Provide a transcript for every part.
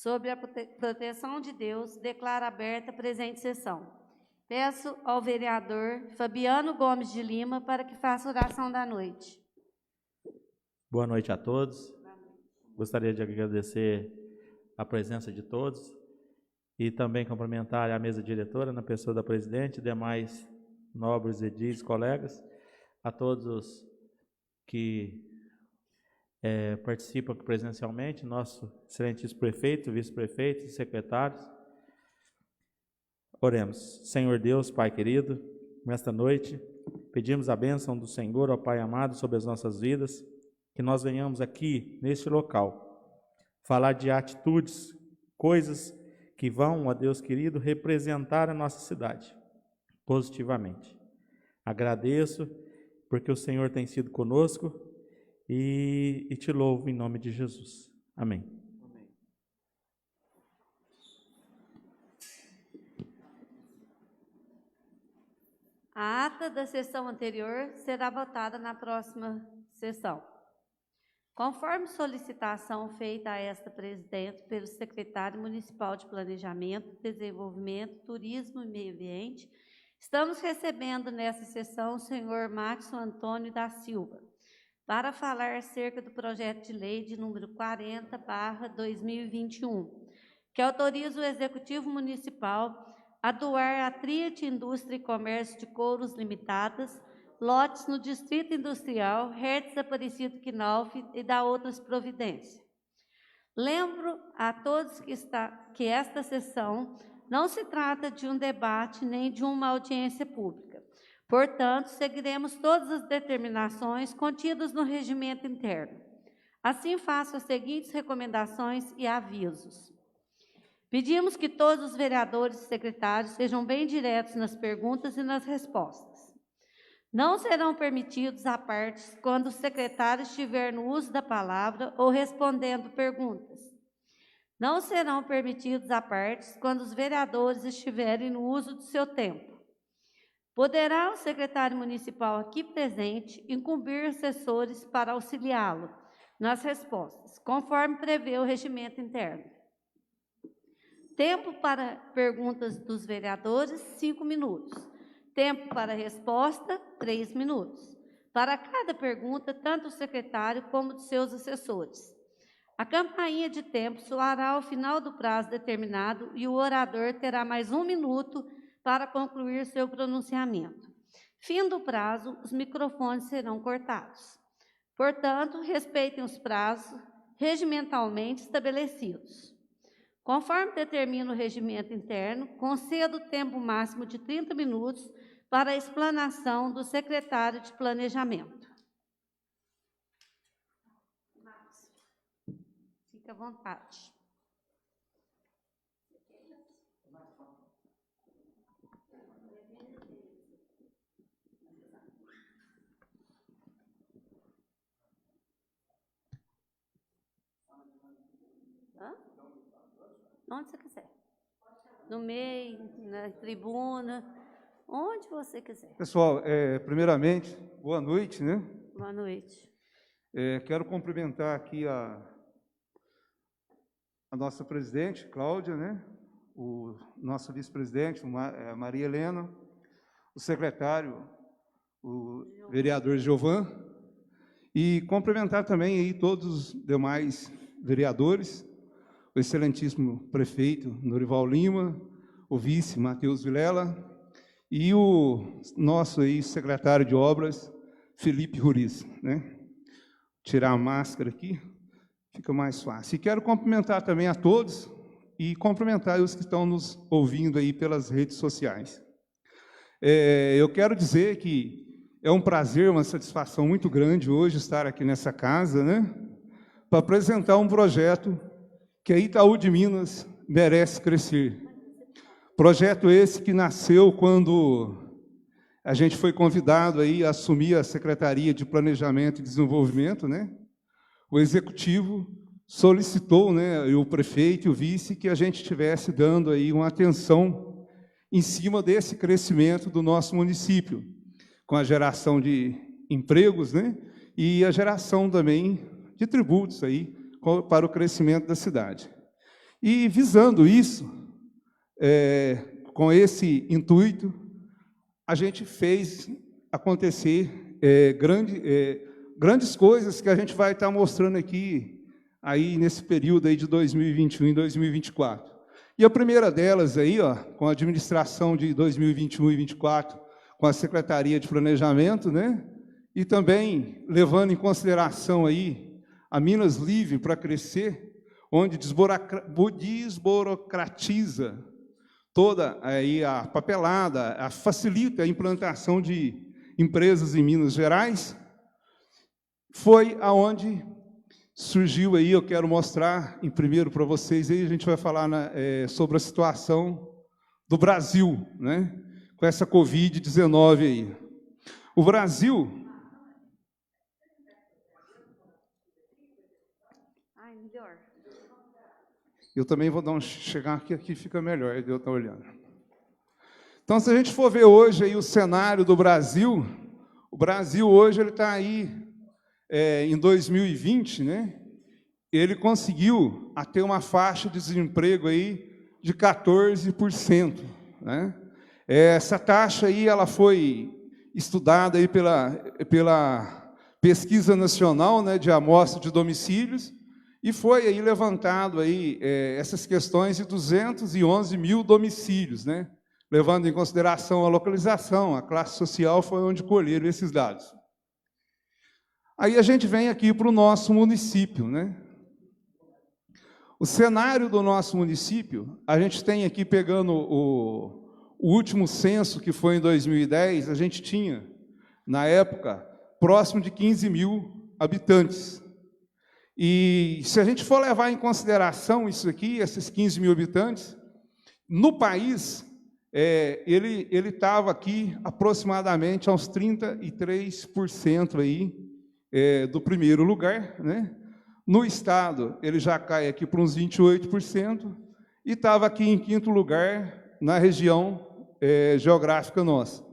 Sob a proteção de Deus, declaro aberta a presente sessão. Peço ao vereador Fabiano Gomes de Lima para que faça a oração da noite. Boa noite a todos. Gostaria de agradecer a presença de todos e também cumprimentar a mesa diretora, na pessoa da presidente, demais nobres edis, colegas, a todos os que participam presencialmente, nosso excelentíssimo prefeito, vice-prefeito, secretários. Oremos. Senhor Deus, Pai querido, nesta noite, pedimos a bênção do Senhor, ó Pai amado, sobre as nossas vidas, que nós venhamos aqui, neste local, falar de atitudes, coisas que vão, ó Deus querido, representar a nossa cidade, positivamente. Agradeço, porque o Senhor tem sido conosco, e te louvo em nome de Jesus. Amém. Amém. A ata da sessão anterior será votada na próxima sessão. Conforme solicitação feita a esta presidente pelo secretário municipal de Planejamento, Desenvolvimento, Turismo e Meio Ambiente, estamos recebendo nesta sessão o senhor Maxson Antônio da Silva, para falar acerca do projeto de lei de número 40/2021, que autoriza o Executivo Municipal a doar à Triat Indústria e Comércio de Couros Limitadas lotes no Distrito Industrial Hertz Aparecido Quinalve e da outras providências. Lembro a todos que esta sessão não se trata de um debate nem de uma audiência pública. Portanto, seguiremos todas as determinações contidas no regimento interno. Assim, faço as seguintes recomendações e avisos. Pedimos que todos os vereadores e secretários sejam bem diretos nas perguntas e nas respostas. Não serão permitidos apartes quando o secretário estiver no uso da palavra ou respondendo perguntas. Não serão permitidos apartes quando os vereadores estiverem no uso do seu tempo. Poderá o secretário municipal aqui presente incumbir assessores para auxiliá-lo nas respostas, conforme prevê o regimento interno. Tempo para perguntas dos vereadores, 5 minutos. Tempo para resposta, 3 minutos. Para cada pergunta, tanto o secretário como de seus assessores. A campainha de tempo soará ao final do prazo determinado e o orador terá mais 1 minuto para concluir seu pronunciamento. Fim do prazo, os microfones serão cortados. Portanto, respeitem os prazos regimentalmente estabelecidos. Conforme determina o regimento interno, concedo o tempo máximo de 30 minutos para a explanação do secretário de Planejamento. Fique à vontade. Onde você quiser. No meio, na tribuna, onde você quiser. Pessoal, primeiramente, boa noite, né? Boa noite. Quero cumprimentar aqui a nossa presidente, Cláudia, né? O nosso vice-presidente, Maria Helena, o secretário, o vereador Giovan, e cumprimentar também aí todos os demais vereadores, o excelentíssimo prefeito Norival Lima, o vice Matheus Vilela e o nosso aí secretário de obras, Felipe Ruriz, né? Tirar a máscara aqui, fica mais fácil. E quero cumprimentar também a todos e cumprimentar os que estão nos ouvindo aí pelas redes sociais. Eu quero dizer que é um prazer, uma satisfação muito grande hoje estar aqui nessa casa, né? Para apresentar um projeto que a Itaú de Minas merece crescer. Projeto esse que nasceu quando a gente foi convidado aí a assumir a Secretaria de Planejamento e Desenvolvimento, né? O Executivo solicitou, né, e o prefeito e o vice, que a gente estivesse dando aí uma atenção em cima desse crescimento do nosso município, com a geração de empregos, né? E a geração também de tributos aí, para o crescimento da cidade. E visando isso, com esse intuito, a gente fez acontecer grandes coisas que a gente vai estar mostrando aqui aí nesse período aí de 2021 e 2024. E a primeira delas aí, ó, com a administração de 2021 e 2024, com a Secretaria de Planejamento, né? E também levando em consideração aí a Minas Livre para crescer, onde desburocratiza toda aí a papelada, facilita a implantação de empresas em Minas Gerais, foi aonde surgiu aí, eu quero mostrar em primeiro para vocês, aí a gente vai falar sobre a situação do Brasil, né, com essa Covid-19 aí. O Brasil... Eu também vou dar chegar aqui fica melhor, eu estou olhando. Então, se a gente for ver hoje aí o cenário do Brasil, o Brasil hoje ele está aí, em 2020, né? Ele conseguiu ter uma faixa de desemprego aí de 14%, né? Essa taxa aí ela foi estudada aí pela Pesquisa Nacional, né, de Amostra de Domicílios, e foi aí levantado aí, essas questões de 211 mil domicílios, né? Levando em consideração a localização, a classe social, foi onde colheram esses dados. Aí a gente vem aqui para o nosso município, né? O cenário do nosso município, a gente tem aqui, pegando o último censo, que foi em 2010, a gente tinha, na época, próximo de 15 mil habitantes. E se a gente for levar em consideração isso aqui, esses 15 mil habitantes, no país, ele estava aqui aproximadamente aos 33% aí, do primeiro lugar, né? No estado, ele já cai aqui para uns 28%, e estava aqui em quinto lugar na região geográfica nossa.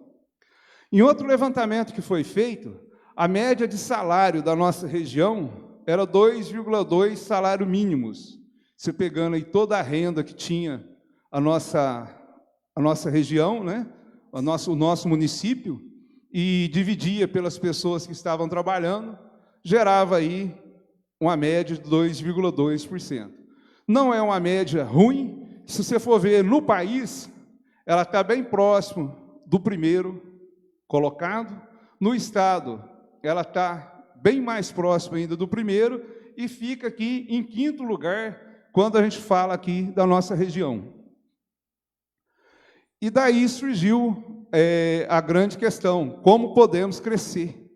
Em outro levantamento que foi feito, a média de salário da nossa região era 2,2 salários mínimos. Você pegando aí toda a renda que tinha a nossa região, né? o nosso município, e dividia pelas pessoas que estavam trabalhando, gerava aí uma média de 2,2%. Não é uma média ruim, se você for ver no país, ela está bem próximo do primeiro colocado. No estado, ela está bem mais próximo ainda do primeiro, e fica aqui em quinto lugar, quando a gente fala aqui da nossa região. E daí surgiu a grande questão, como podemos crescer?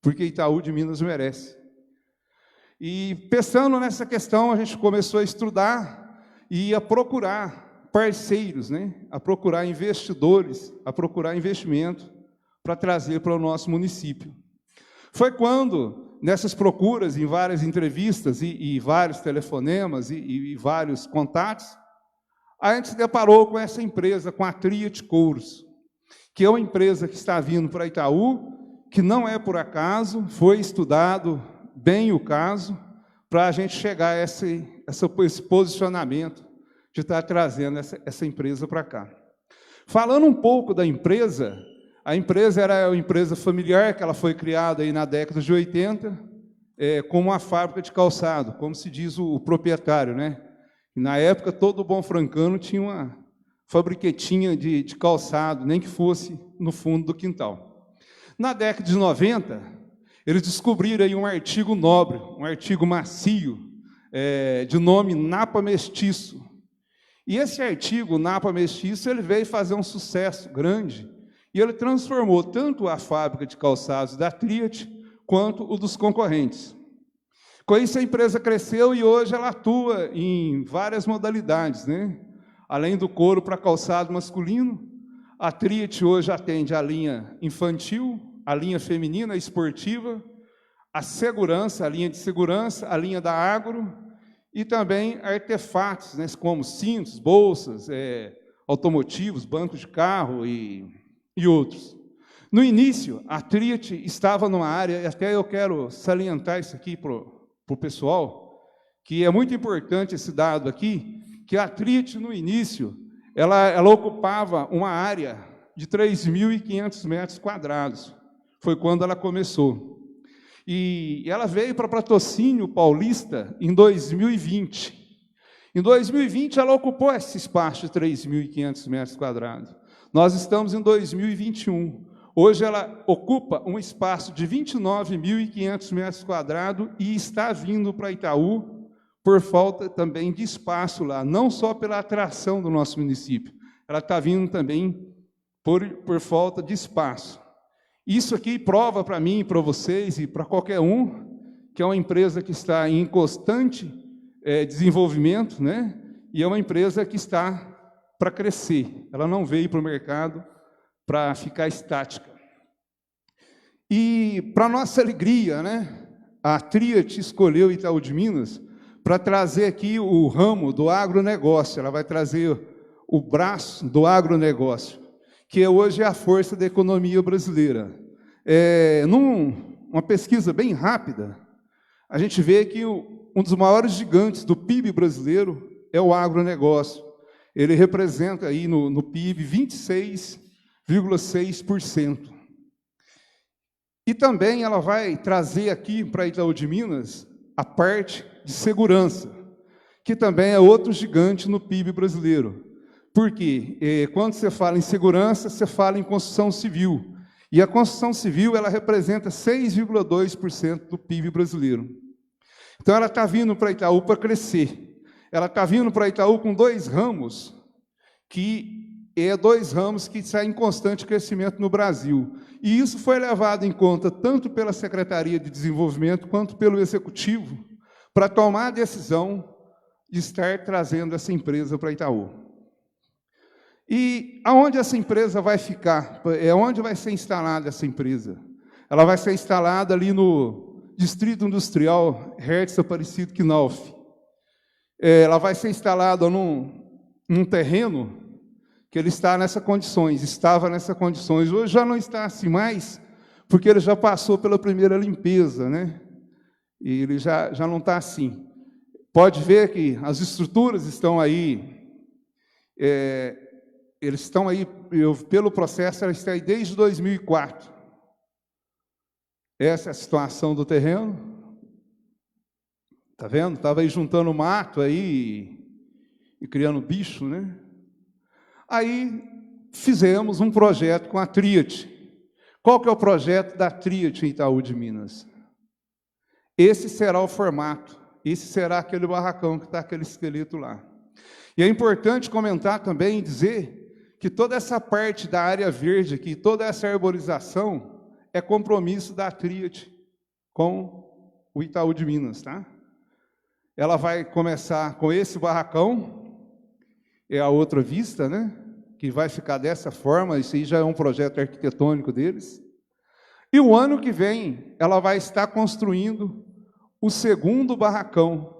Porque Itaú de Minas merece. E pensando nessa questão, a gente começou a estudar e a procurar parceiros, né? A procurar investidores, a procurar investimento para trazer para o nosso município. Foi quando, nessas procuras, em várias entrevistas e vários telefonemas e vários contatos, a gente se deparou com essa empresa, com a Triat Couros, que é uma empresa que está vindo para Itaú, que não é por acaso, foi estudado bem o caso, para a gente chegar a esse posicionamento de estar trazendo essa empresa para cá. Falando um pouco da empresa, a empresa era uma empresa familiar, que ela foi criada aí na década de 80, como uma fábrica de calçado, como se diz o proprietário, né? Na época, todo bom francano tinha uma fabriquetinha de calçado, nem que fosse no fundo do quintal. Na década de 90, eles descobriram aí um artigo nobre, um artigo macio, de nome napa mestiço. E esse artigo, napa mestiço, ele veio fazer um sucesso grande, e ele transformou tanto a fábrica de calçados da Triat, quanto o dos concorrentes. Com isso, a empresa cresceu e hoje ela atua em várias modalidades, né? Além do couro para calçado masculino, a Triat hoje atende a linha infantil, a linha feminina esportiva, a segurança, a linha de segurança, a linha da agro, e também artefatos, né, como cintos, bolsas, automotivos, bancos de carro e outros. No início, a Triat estava numa área, e até eu quero salientar isso aqui para o pessoal, que é muito importante esse dado aqui, que a Triet, no início, ela ocupava uma área de 3.500 metros quadrados. Foi quando ela começou. E ela veio para Patrocínio Paulista em 2020. Em 2020, ela ocupou esse espaço de 3.500 metros quadrados. Nós estamos em 2021. Hoje ela ocupa um espaço de 29.500 metros quadrados e está vindo para Itaú por falta também de espaço lá, não só pela atração do nosso município, ela está vindo também por falta de espaço. Isso aqui prova para mim, para vocês e para qualquer um, que é uma empresa que está em constante desenvolvimento, né? E é uma empresa que está para crescer. Ela não veio para o mercado para ficar estática. E, para nossa alegria, né? A Triet escolheu Itaú de Minas para trazer aqui o ramo do agronegócio. Ela vai trazer o braço do agronegócio, que hoje é a força da economia brasileira. Numa pesquisa bem rápida, a gente vê que um dos maiores gigantes do PIB brasileiro é o agronegócio. Ele representa aí no PIB 26,6%. E também ela vai trazer aqui para Itaú de Minas a parte de segurança, que também é outro gigante no PIB brasileiro. Porque quando você fala em segurança, você fala em construção civil. E a construção civil ela representa 6,2% do PIB brasileiro. Então, ela está vindo para Itaú para crescer. Ela está vindo para Itaú com dois ramos que estão em constante crescimento no Brasil. E isso foi levado em conta tanto pela Secretaria de Desenvolvimento quanto pelo Executivo para tomar a decisão de estar trazendo essa empresa para Itaú. E aonde essa empresa vai ficar? Onde vai ser instalada essa empresa? Ela vai ser instalada ali no Distrito Industrial Hertz Aparecido Knauf. Ela vai ser instalada num terreno que ele está nessas condições, estava nessas condições. Hoje já não está assim mais, porque ele já passou pela primeira limpeza, né? E ele já não está assim. Pode ver que as estruturas estão aí, eles estão aí, pelo processo, ela está aí desde 2004. Essa é a situação do terreno. Está vendo? Estava aí juntando mato aí e criando bicho, né? Aí fizemos um projeto com a Triet. Qual que é o projeto da Triet em Itaú de Minas? Esse será o formato, esse será aquele barracão que está aquele esqueleto lá. E é importante comentar também e dizer que toda essa parte da área verde aqui, toda essa arborização, é compromisso da Triet com o Itaú de Minas, tá? Ela vai começar com esse barracão, é a outra vista, né? Que vai ficar dessa forma, isso aí já é um projeto arquitetônico deles. E o ano que vem, ela vai estar construindo o segundo barracão,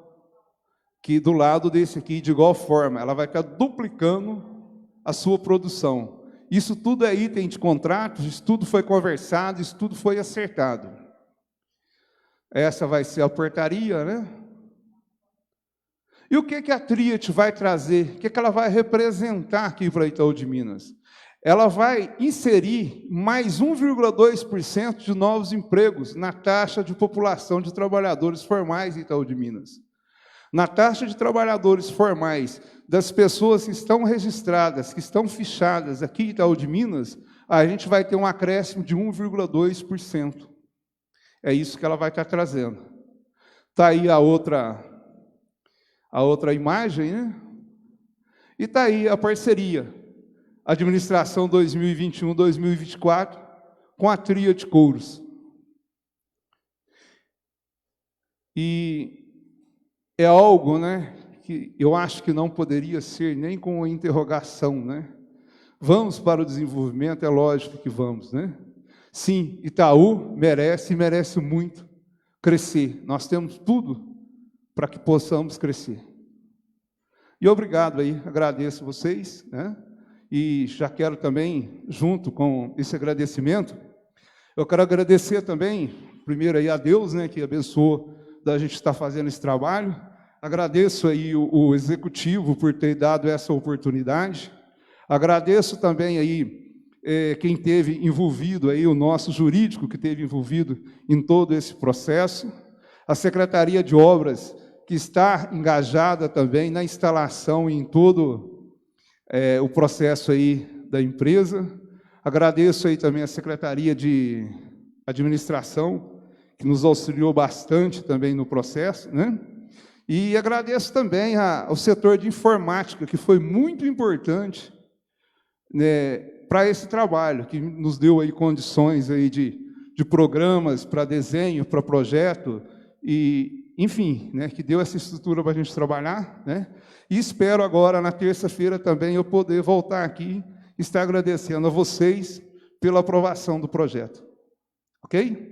que do lado desse aqui, de igual forma, ela vai ficar duplicando a sua produção. Isso tudo é item de contratos, isso tudo foi conversado, isso tudo foi acertado. Essa vai ser a portaria, né? E o que a Triet vai trazer? O que ela vai representar aqui para Itaú de Minas? Ela vai inserir mais 1,2% de novos empregos na taxa de população de trabalhadores formais em Itaú de Minas. Na taxa de trabalhadores formais das pessoas que estão registradas, que estão fichadas aqui em Itaú de Minas, a gente vai ter um acréscimo de 1,2%. É isso que ela vai estar trazendo. Está aí a outra imagem, né? E está aí a parceria, administração 2021-2024, com a Triet Couros. E é algo, né, que eu acho que não poderia ser nem com uma interrogação, né? Vamos para o desenvolvimento, é lógico que vamos, né? Sim, Itaú merece muito crescer. Nós temos tudo para que possamos crescer. E obrigado aí, agradeço vocês, né? E já quero também, junto com esse agradecimento, eu quero agradecer também, primeiro aí a Deus, né, que abençoou da gente estar fazendo esse trabalho, Agradeço aí o executivo por ter dado essa oportunidade. Agradeço também aí quem teve envolvido aí, o nosso jurídico que teve envolvido em todo esse processo, a Secretaria de Obras que está engajada também na instalação em todo o processo aí da empresa. Agradeço aí também a Secretaria de Administração que nos auxiliou bastante também no processo, né? E agradeço também ao setor de informática, que foi muito importante, né, para esse trabalho, que nos deu aí condições aí de programas para desenho, para projeto, e, enfim, né, que deu essa estrutura para a gente trabalhar, né? E espero agora, na terça-feira também, eu poder voltar aqui e estar agradecendo a vocês pela aprovação do projeto. Ok?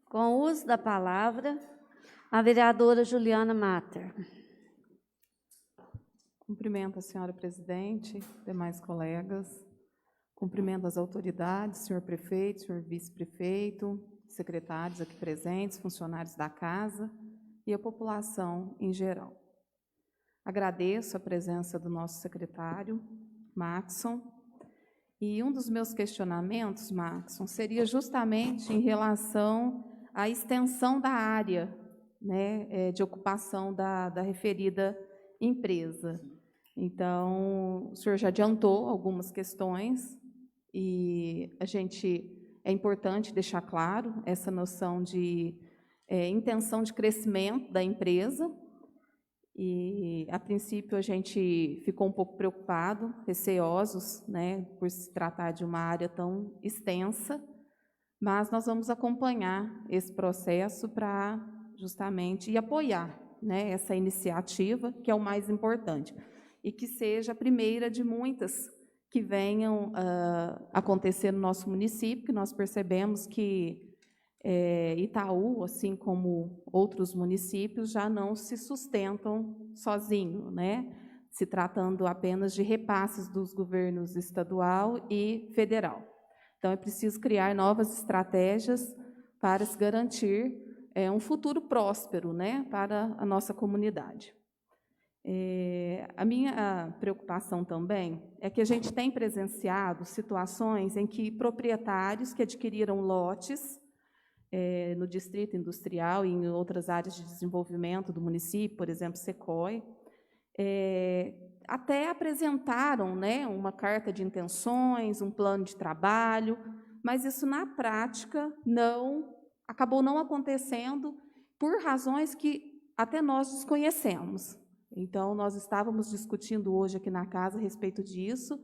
Com o uso da palavra, a vereadora Juliana Matter. Cumprimento a senhora presidente, demais colegas. Cumprimento as autoridades, senhor prefeito, senhor vice-prefeito, secretários aqui presentes, funcionários da casa e a população em geral. Agradeço a presença do nosso secretário, Maxson, e um dos meus questionamentos, Maxson, seria justamente em relação à extensão da área, né, de ocupação da referida empresa. Então, o senhor já adiantou algumas questões e é importante deixar claro essa noção de intenção de crescimento da empresa. E, a princípio, a gente ficou um pouco preocupado, receosos, né, por se tratar de uma área tão extensa, mas nós vamos acompanhar esse processo para justamente apoiar, né, essa iniciativa, que é o mais importante, e que seja a primeira de muitas que venham acontecer no nosso município, que nós percebemos que Itaú, assim como outros municípios, já não se sustentam sozinho, né? Se tratando apenas de repasses dos governos estadual e federal. Então, é preciso criar novas estratégias para se garantir um futuro próspero, né, para a nossa comunidade. A minha preocupação também é que a gente tem presenciado situações em que proprietários que adquiriram lotes no Distrito Industrial e em outras áreas de desenvolvimento do município, por exemplo, Secoy, até apresentaram, né, uma carta de intenções, um plano de trabalho, mas isso, na prática, acabou não acontecendo por razões que até nós desconhecemos. Então, nós estávamos discutindo hoje aqui na casa a respeito disso.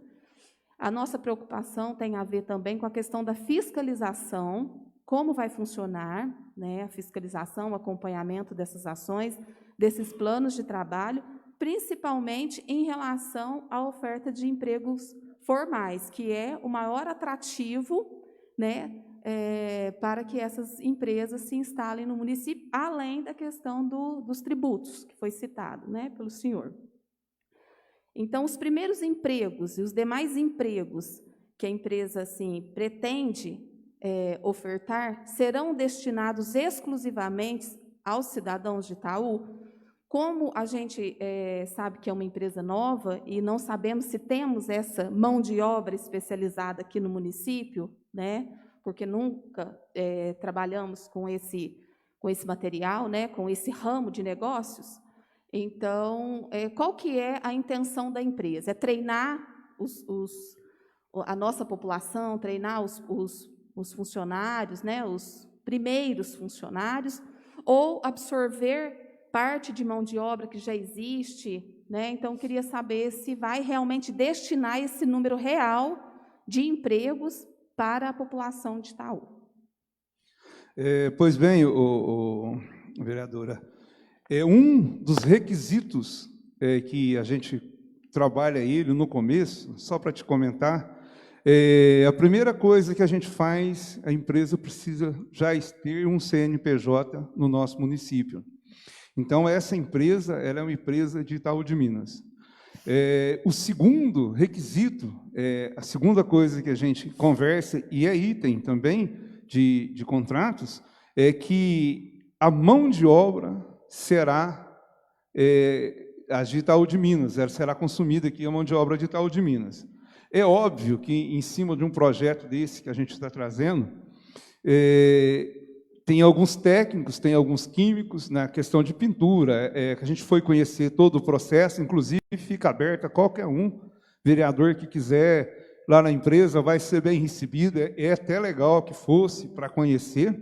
A nossa preocupação tem a ver também com a questão da fiscalização, como vai funcionar, né, a fiscalização, o acompanhamento dessas ações, desses planos de trabalho, principalmente em relação à oferta de empregos formais, que é o maior atrativo, né, para que essas empresas se instalem no município, além da questão dos tributos, que foi citado, né, pelo senhor. Então, os primeiros empregos e os demais empregos que a empresa assim, pretende ofertar serão destinados exclusivamente aos cidadãos de Itaú. Como a gente sabe que é uma empresa nova e não sabemos se temos essa mão de obra especializada aqui no município, né, porque nunca trabalhamos com esse material, né, com esse ramo de negócios. Então, qual que é a intenção da empresa? É treinar a nossa população, treinar os funcionários, né, os primeiros funcionários, ou absorver parte de mão de obra que já existe, né? Então, queria saber se vai realmente destinar esse número real de empregos para a população de Itaú. Pois bem, vereadora, um dos requisitos que a gente trabalha ele no começo, só para te comentar, a primeira coisa que a gente faz, a empresa precisa já ter um CNPJ no nosso município. Então, essa empresa, ela é uma empresa de Itaú de Minas. O segundo requisito, a segunda coisa que a gente conversa, e é item também de contratos, é que a mão de obra será a de Itaú de Minas, ela será consumida aqui a mão de obra de Itaú de Minas. É óbvio que, em cima de um projeto desse que a gente está trazendo, tem alguns técnicos, tem alguns químicos na questão de pintura, que a gente foi conhecer todo o processo, inclusive fica aberto a qualquer um, vereador que quiser lá na empresa, vai ser bem recebido, é até legal que fosse para conhecer.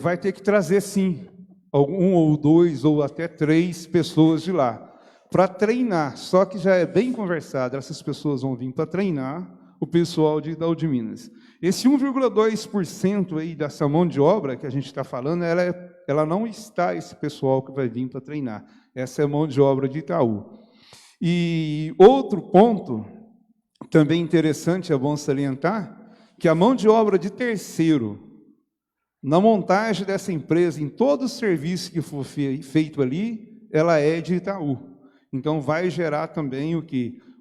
Vai ter que trazer, sim, um ou dois ou até 3 pessoas de lá, para treinar, só que já é bem conversado, essas pessoas vão vir para treinar o pessoal de Itaú de Minas. Esse 1,2% aí dessa mão de obra que a gente está falando, ela não está esse pessoal que vai vir para treinar, essa é a mão de obra de Itaú. E outro ponto, também interessante, é bom salientar, que a mão de obra de terceiro, na montagem dessa empresa, em todo o serviço que for feito ali, ela é de Itaú. Então, vai gerar também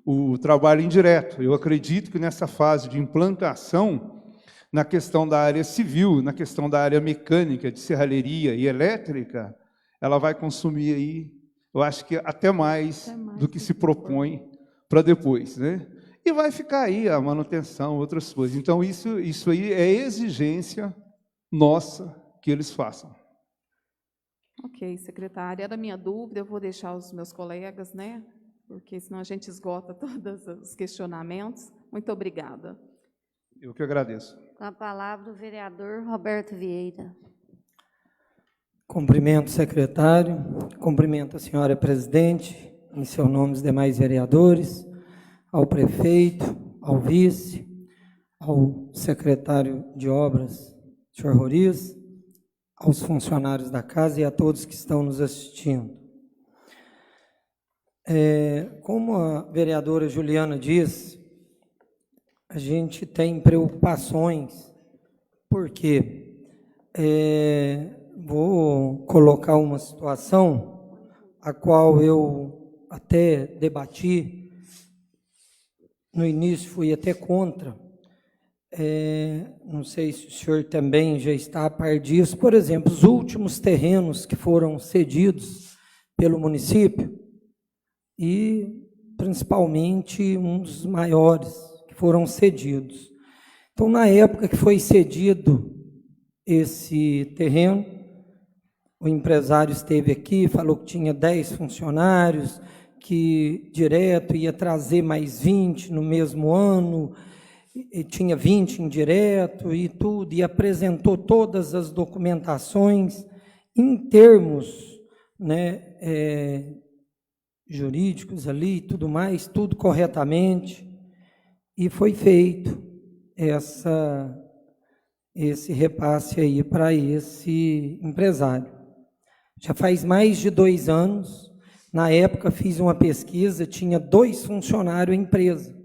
o trabalho indireto. Eu acredito que nessa fase de implantação, na questão da área civil, na questão da área mecânica, de serralheria e elétrica, ela vai consumir aí, eu acho que até mais do que se propõe para depois, né? E vai ficar aí a manutenção, outras coisas. Então, isso aí é exigência nossa que eles façam. Ok, secretária, era a minha dúvida, eu vou deixar os meus colegas, né? Porque senão a gente esgota todos os questionamentos. Muito obrigada. Eu que agradeço. Com a palavra o vereador Roberto Vieira. Cumprimento o secretário, cumprimento a senhora presidente, em seu nome os demais vereadores, ao prefeito, ao vice, ao secretário de obras, senhor Roriz, aos funcionários da casa e a todos que estão nos assistindo. Como a vereadora Juliana disse, a gente tem preocupações, porque vou colocar uma situação a qual eu até debati, no início fui até contra, não sei se o senhor também já está a par disso, por exemplo, os últimos terrenos que foram cedidos pelo município, e principalmente um dos maiores que foram cedidos. Então, na época que foi cedido esse terreno, o empresário esteve aqui, falou que tinha 10 funcionários, que direto ia trazer mais 20 no mesmo ano, e tinha 20 indireto e tudo, e apresentou todas as documentações em termos, né, jurídicos ali e tudo mais, tudo corretamente, e foi feito esse repasse aí para esse empresário. Já faz mais de 2 anos, na época fiz uma pesquisa, tinha 2 funcionários em empresa.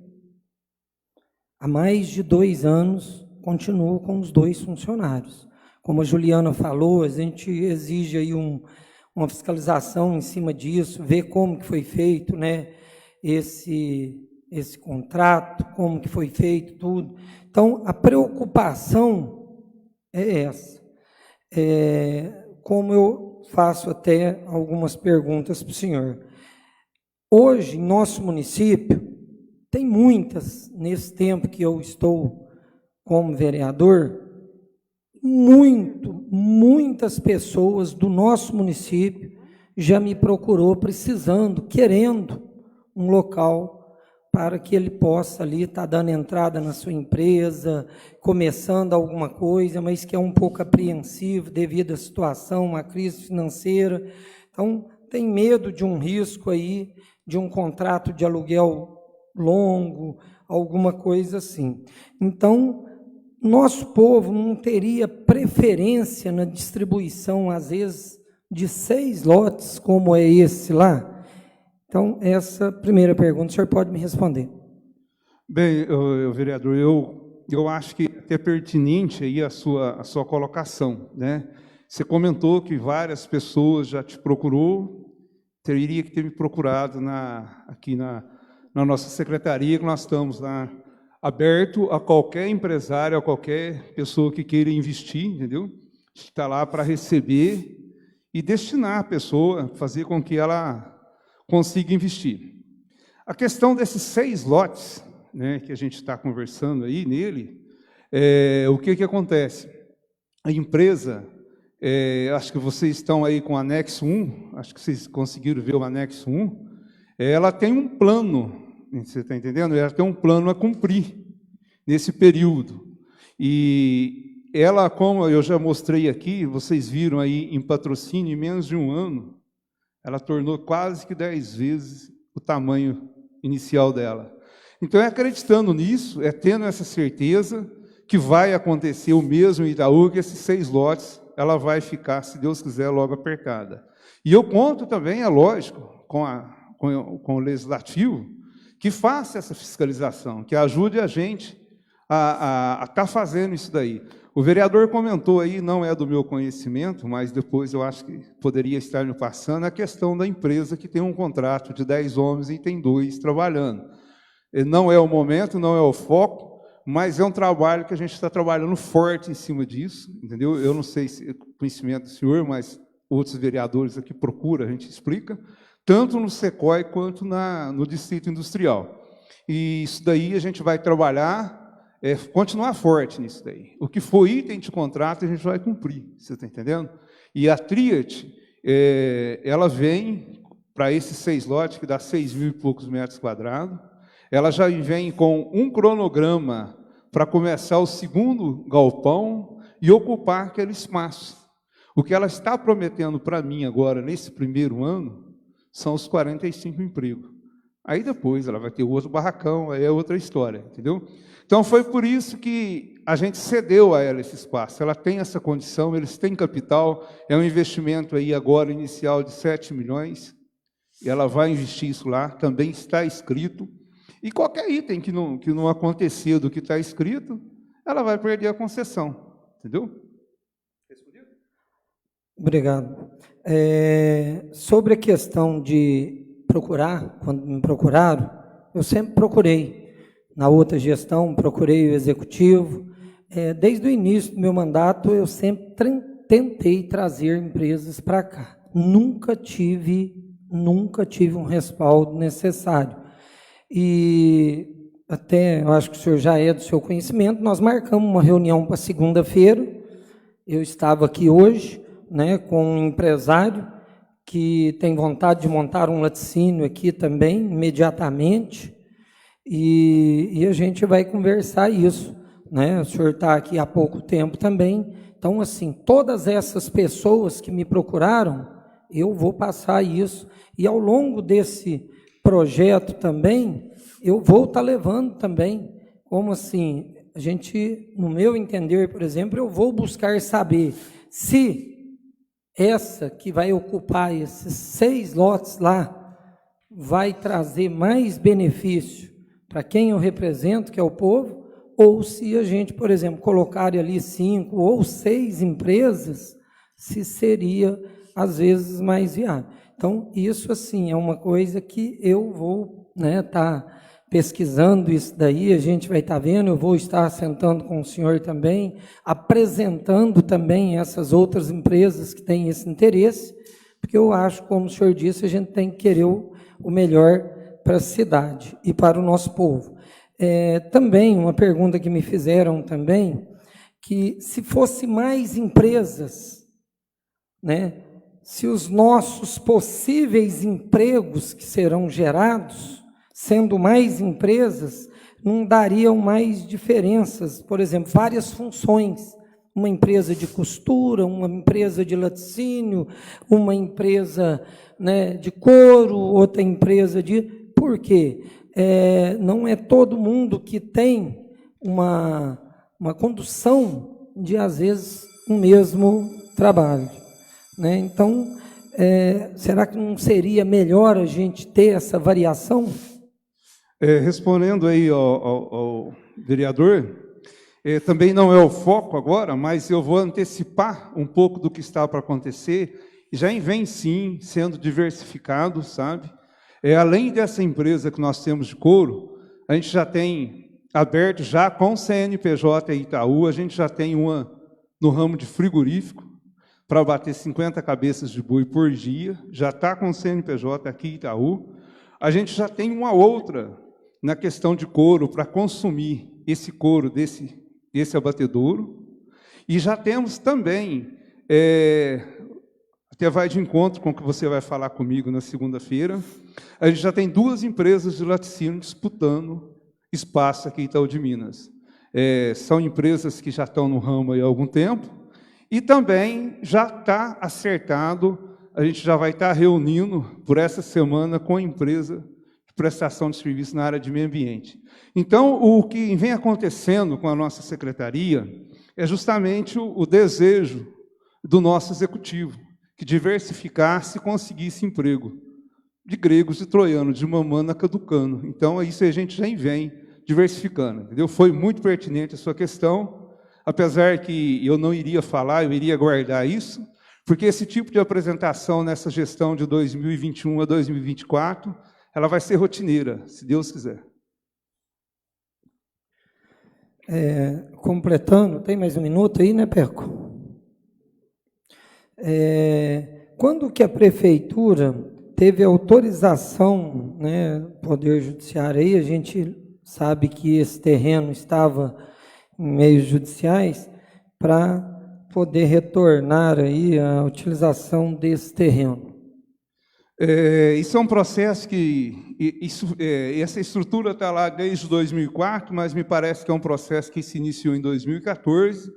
Há mais de 2 anos, continuo com os 2 funcionários. Como a Juliana falou, a gente exige aí uma fiscalização em cima disso, ver como que foi feito, né, esse contrato, como que foi feito tudo. Então, a preocupação é essa. Como eu faço até algumas perguntas para o senhor. Hoje, em nosso município, tem muitas, nesse tempo que eu estou como vereador, muitas pessoas do nosso município já me procurou precisando, querendo um local para que ele possa ali estar dando entrada na sua empresa, começando alguma coisa, mas que é um pouco apreensivo devido à situação, uma crise financeira. Então, tem medo de um risco aí, de um contrato de aluguel longo, alguma coisa assim. Então, nosso povo não teria preferência na distribuição, às vezes, de 6 lotes, como é esse lá? Então, essa primeira pergunta, o senhor pode me responder. Bem, vereador, eu acho que é pertinente aí a sua colocação, né? Você comentou que várias pessoas já te procurou, teria que ter me procurado aqui na nossa secretaria, que nós estamos lá aberto a qualquer empresário, a qualquer pessoa que queira investir, entendeu? Está lá para receber e destinar a pessoa, fazer com que ela consiga investir. A questão desses 6 lotes, né, que a gente está conversando aí nele, o que acontece? A empresa, acho que vocês estão aí com o anexo 1, acho que vocês conseguiram ver o anexo 1, ela tem um plano, você está entendendo? Ela tem um plano a cumprir nesse período. E ela, como eu já mostrei aqui, vocês viram aí em patrocínio, em menos de um ano, ela tornou quase que 10 vezes o tamanho inicial dela. Então, acreditando nisso, tendo essa certeza que vai acontecer o mesmo em Itaú, que esses 6 lotes, ela vai ficar, se Deus quiser, logo apertada. E eu conto também, é lógico, com o Legislativo, que faça essa fiscalização, que ajude a gente a estar fazendo isso daí. O vereador comentou aí, não é do meu conhecimento, mas depois eu acho que poderia estar me passando, a questão da empresa que tem um contrato de 10 homens e tem 2 trabalhando. Não é o momento, não é o foco, mas é um trabalho que a gente está trabalhando forte em cima disso, entendeu? Eu não sei se é conhecimento do senhor, mas outros vereadores aqui procuram, a gente explica, tanto no SECOI quanto no Distrito Industrial. E isso daí a gente vai trabalhar, continuar forte nisso daí. O que for item de contrato, a gente vai cumprir, você está entendendo? E a Triat, ela vem para esses 6 lotes, que dá 6.000 e poucos metros quadrados, ela já vem com um cronograma para começar o 2º galpão e ocupar aquele espaço. O que ela está prometendo para mim agora, nesse primeiro ano, são os 45 empregos. Aí depois ela vai ter outro barracão, aí é outra história, entendeu? Então foi por isso que a gente cedeu a ela esse espaço. Ela tem essa condição, eles têm capital, é um investimento aí agora inicial de 7 milhões, e ela vai investir isso lá, também está escrito. E qualquer item que não acontecer do que está escrito, ela vai perder a concessão, entendeu? Obrigado. Sobre a questão de procurar, quando me procuraram, eu sempre procurei. Na outra gestão, procurei o executivo. Desde o início do meu mandato, eu sempre tentei trazer empresas para cá. Nunca tive um respaldo necessário. E até, eu acho que o senhor já é do seu conhecimento, nós marcamos uma reunião para segunda-feira. Eu estava aqui hoje, né, com um empresário que tem vontade de montar um laticínio aqui também, imediatamente, e a gente vai conversar isso, né? O senhor está aqui há pouco tempo também, então, assim, todas essas pessoas que me procuraram, eu vou passar isso, e ao longo desse projeto também, eu vou estar levando também, como assim, a gente, no meu entender, por exemplo, eu vou buscar saber se essa que vai ocupar esses 6 lotes lá vai trazer mais benefício para quem eu represento, que é o povo, ou se a gente, por exemplo, colocar ali 5 ou 6 empresas, se seria, às vezes, mais viável. Então, isso, assim, é uma coisa que eu vou estar pesquisando isso daí, a gente vai estar vendo, eu vou estar sentando com o senhor também, apresentando também essas outras empresas que têm esse interesse, porque eu acho, como o senhor disse, a gente tem que querer o melhor para a cidade e para o nosso povo. Também, uma pergunta que me fizeram também, que se fosse mais empresas, né, se os nossos possíveis empregos que serão gerados, sendo mais empresas, não dariam mais diferenças, por exemplo, várias funções, uma empresa de costura, uma empresa de laticínio, uma empresa, né, de couro, outra empresa de... Por quê? Não é todo mundo que tem uma condução de, às vezes, um mesmo trabalho, né? Então, será que não seria melhor a gente ter essa variação? Respondendo aí ao vereador, Também não é o foco agora, mas eu vou antecipar um pouco do que está para acontecer, e já vem sim sendo diversificado, sabe? Além dessa empresa que nós temos de couro, a gente já tem aberto já com CNPJ e Itaú, a gente já tem uma no ramo de frigorífico, para bater 50 cabeças de boi por dia, já está com o CNPJ aqui em Itaú. A gente já tem uma outra na questão de couro, para consumir esse couro desse abatedouro. E já temos também, até vai de encontro com o que você vai falar comigo na segunda-feira, a gente já tem 2 empresas de laticínio disputando espaço aqui em Itaú de Minas. São empresas que já estão no ramo há algum tempo, e também já está acertado, a gente já vai estar reunindo por essa semana com a empresa de prestação de serviço na área de meio ambiente. Então, o que vem acontecendo com a nossa secretaria é justamente o desejo do nosso executivo, que diversificasse e conseguisse emprego de gregos e troianos, de mamana caducano. Então, isso a gente já vem diversificando, entendeu? Foi muito pertinente a sua questão, apesar que eu não iria falar, eu iria guardar isso, porque esse tipo de apresentação nessa gestão de 2021 a 2024, ela vai ser rotineira, se Deus quiser. Completando, tem mais um minuto aí, né, Perco? Quando que a prefeitura teve autorização, né, Poder Judiciário aí, a gente sabe que esse terreno estava em meios judiciais, para poder retornar aí a utilização desse terreno? Isso é um processo que... essa estrutura está lá desde 2004, mas me parece que é um processo que se iniciou em 2014,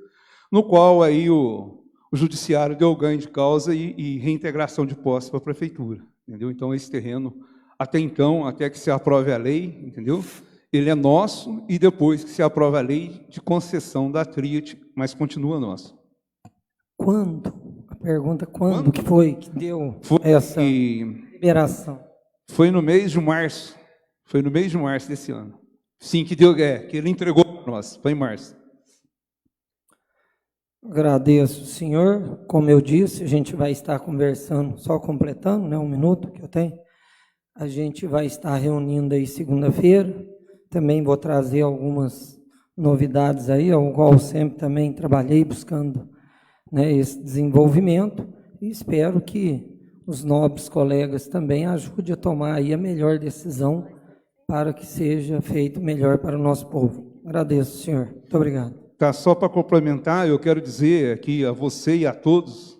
no qual aí o judiciário deu ganho de causa e reintegração de posse para a prefeitura, entendeu? Então, esse terreno, até que se aprove a lei, entendeu? Ele é nosso, e depois que se aprova a lei de concessão da Triat, mas continua nosso. Quando? A pergunta, quando que foi que deu essa liberação? Foi no mês de março. Foi no mês de março desse ano. Sim, que ele entregou para nós. Foi em março. Agradeço, senhor. Como eu disse, a gente vai estar conversando, só completando, né, um minuto que eu tenho. A gente vai estar reunindo aí segunda-feira. Também vou trazer algumas novidades aí, ao qual sempre também trabalhei buscando, né, esse desenvolvimento, e espero que os nobres colegas também ajudem a tomar aí a melhor decisão para que seja feito melhor para o nosso povo. Agradeço, senhor. Muito obrigado. Tá, só para complementar, eu quero dizer aqui a você e a todos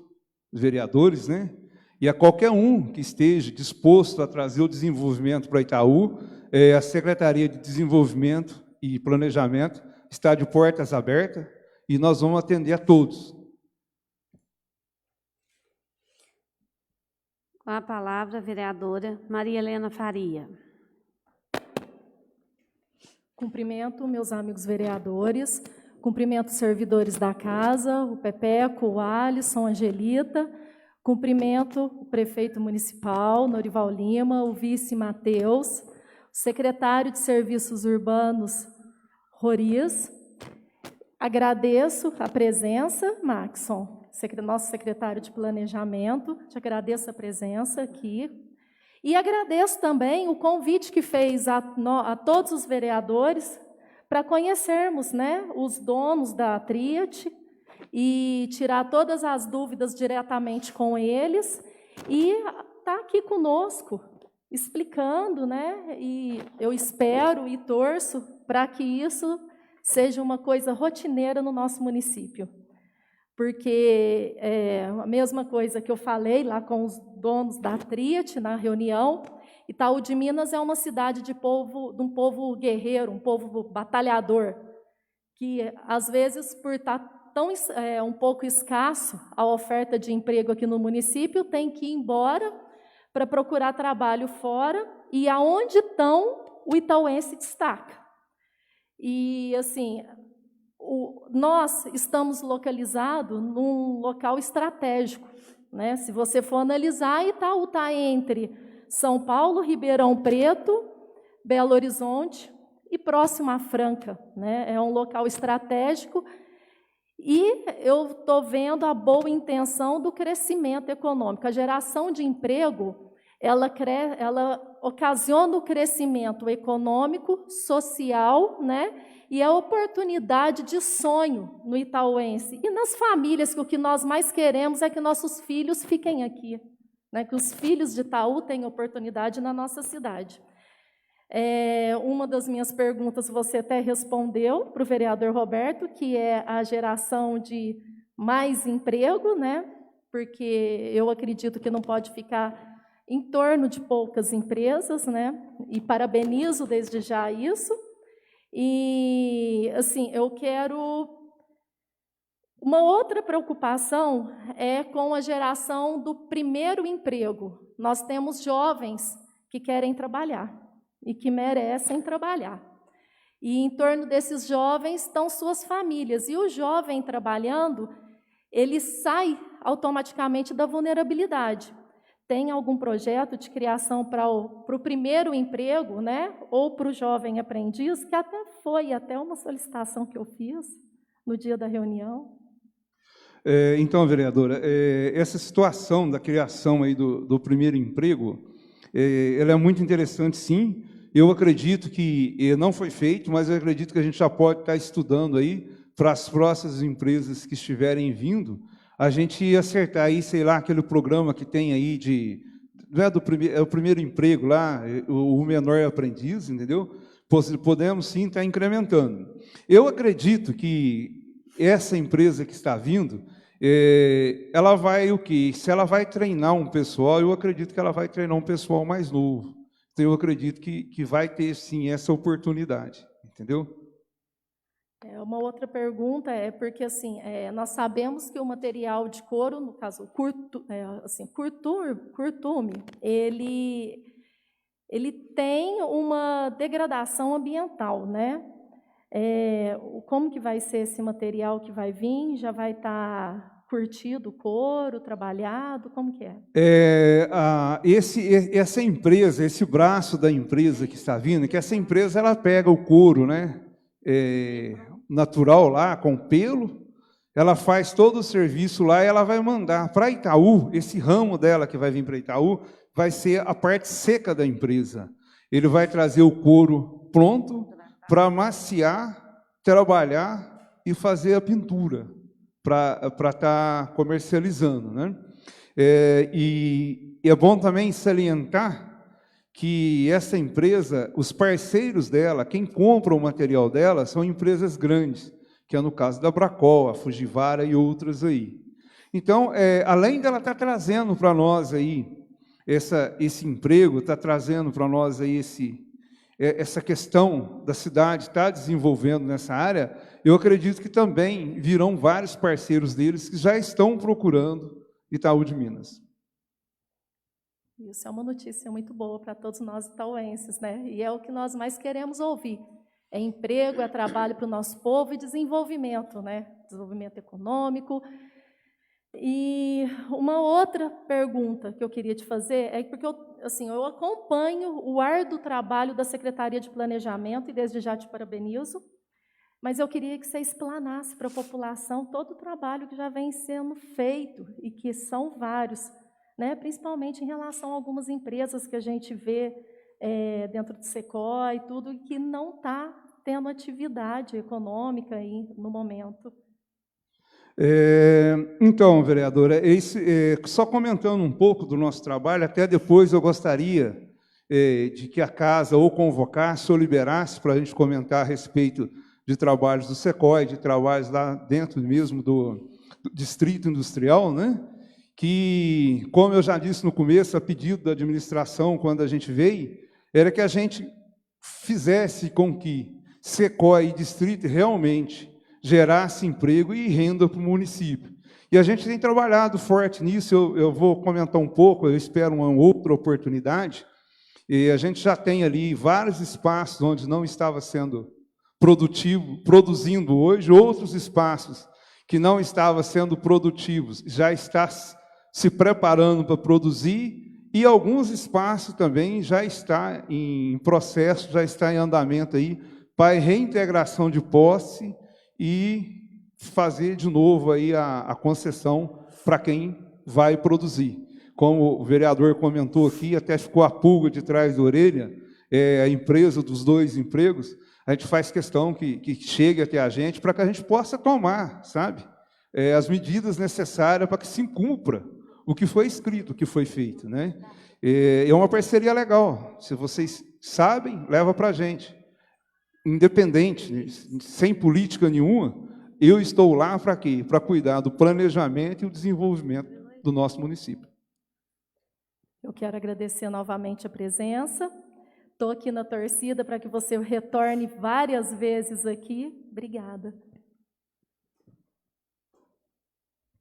os vereadores, né, e a qualquer um que esteja disposto a trazer o desenvolvimento para Itaú, a Secretaria de Desenvolvimento e Planejamento está de portas abertas e nós vamos atender a todos. Com a palavra, a vereadora Maria Helena Faria. Cumprimento meus amigos vereadores, cumprimento os servidores da casa, o Pepeco, o Alisson, a Angelita, cumprimento o prefeito municipal, Norival Lima, o vice Mateus, o secretário de Serviços Urbanos, Roriz. Agradeço a presença, Maxson, nosso secretário de Planejamento, te agradeço a presença aqui. E agradeço também o convite que fez a todos os vereadores para conhecermos, né, os donos da Triat e tirar todas as dúvidas diretamente com eles e estar aqui conosco, explicando, né, e eu espero e torço para que isso seja uma coisa rotineira no nosso município. Porque a mesma coisa que eu falei lá com os donos da Triat na reunião, Itaú de Minas é uma cidade de um povo guerreiro, um povo batalhador, que às vezes por estar um pouco escasso a oferta de emprego aqui no município, tem que ir embora para procurar trabalho fora, e aonde estão, o itauense destaca. E, assim, nós estamos localizados num local estratégico, né? Se você for analisar, Itaú está entre São Paulo, Ribeirão Preto, Belo Horizonte e próximo à Franca, né? É um local estratégico e eu estou vendo a boa intenção do crescimento econômico. A geração de emprego, ela ocasiona o crescimento econômico, social, né? E a oportunidade de sonho no itauense. E nas famílias, que o que nós mais queremos é que nossos filhos fiquem aqui, né? Que os filhos de Itaú tenham oportunidade na nossa cidade. Uma das minhas perguntas você até respondeu para o vereador Roberto, que é a geração de mais emprego, né? Porque eu acredito que não pode ficar em torno de poucas empresas, né? E parabenizo desde já isso. E, assim, eu quero... Uma outra preocupação é com a geração do primeiro emprego. Nós temos jovens que querem trabalhar e que merecem trabalhar. E em torno desses jovens estão suas famílias. E o jovem trabalhando, ele sai automaticamente da vulnerabilidade. Tem algum projeto de criação para o primeiro emprego, né? Ou para o jovem aprendiz, que até uma solicitação que eu fiz no dia da reunião. Então, vereadora, essa situação da criação aí do primeiro emprego, ela é muito interessante, sim. Eu acredito que não foi feito, mas eu acredito que a gente já pode estar estudando aí para as próximas empresas que estiverem vindo, a gente acertar aí, sei lá, aquele programa que tem aí não é o primeiro emprego lá, o menor aprendiz, entendeu? Podemos sim estar incrementando. Eu acredito que essa empresa que está vindo, ela vai o quê? Se ela vai treinar um pessoal, eu acredito que ela vai treinar um pessoal mais novo. Então, eu acredito que vai ter, sim, essa oportunidade, entendeu? Uma outra pergunta é porque, assim, nós sabemos que o material de couro, no caso, curtume, ele tem uma degradação ambiental, né? Como que vai ser esse material que vai vir? Já vai estar curtido o couro, trabalhado? Como que é? Essa empresa, esse braço da empresa que está vindo, que essa empresa ela pega o couro, né? Natural lá, com pelo, ela faz todo o serviço lá e ela vai mandar para Itaú, esse ramo dela que vai vir para Itaú, vai ser a parte seca da empresa. Ele vai trazer o couro pronto para amaciar, trabalhar e fazer a pintura, para estar comercializando, né? E é bom também salientar que essa empresa, os parceiros dela, quem compra o material dela, são empresas grandes, que é no caso da Bracol, a Fujivara e outras aí. Então, além dela estar trazendo para nós aí esse emprego, está trazendo para nós aí essa questão da cidade estar desenvolvendo nessa área, eu acredito que também virão vários parceiros deles que já estão procurando Itaú de Minas. Isso é uma notícia muito boa para todos nós itauenses, né? E é o que nós mais queremos ouvir. É emprego, é trabalho para o nosso povo e desenvolvimento, né? Desenvolvimento econômico. E uma outra pergunta que eu queria te fazer é porque eu acompanho o árduo trabalho da Secretaria de Planejamento e desde já te parabenizo, mas eu queria que você explanasse para a população todo o trabalho que já vem sendo feito e que são vários, né? Principalmente em relação a algumas empresas que a gente vê dentro do SECOI e tudo, e que não está tendo atividade econômica aí no momento. Então, vereadora, só comentando um pouco do nosso trabalho, até depois eu gostaria de que a casa ou convocasse ou liberasse para a gente comentar a respeito de trabalhos do SECOI, de trabalhos lá dentro mesmo do Distrito Industrial, né? Que, como eu já disse no começo, a pedido da administração, quando a gente veio, era que a gente fizesse com que SECOI e Distrito realmente gerasse emprego e renda para o município. E a gente tem trabalhado forte nisso, eu vou comentar um pouco, eu espero uma outra oportunidade, e a gente já tem ali vários espaços onde não estava sendo produzindo hoje, outros espaços que não estavam sendo produtivos, já está se preparando para produzir, e alguns espaços também já está em processo, já está em andamento aí, para reintegração de posse e fazer de novo aí a concessão para quem vai produzir. Como o vereador comentou aqui, até ficou a pulga de trás da orelha, a empresa dos 2 empregos, a gente faz questão que chegue até a gente para que a gente possa tomar, sabe, as medidas necessárias para que se cumpra o que foi escrito, o que foi feito, né? É uma parceria legal. Se vocês sabem, leva para a gente. Independente, sem política nenhuma, eu estou lá para quê? Para cuidar do planejamento e o desenvolvimento do nosso município. Eu quero agradecer novamente a presença. Estou aqui na torcida para que você retorne várias vezes aqui. Obrigada.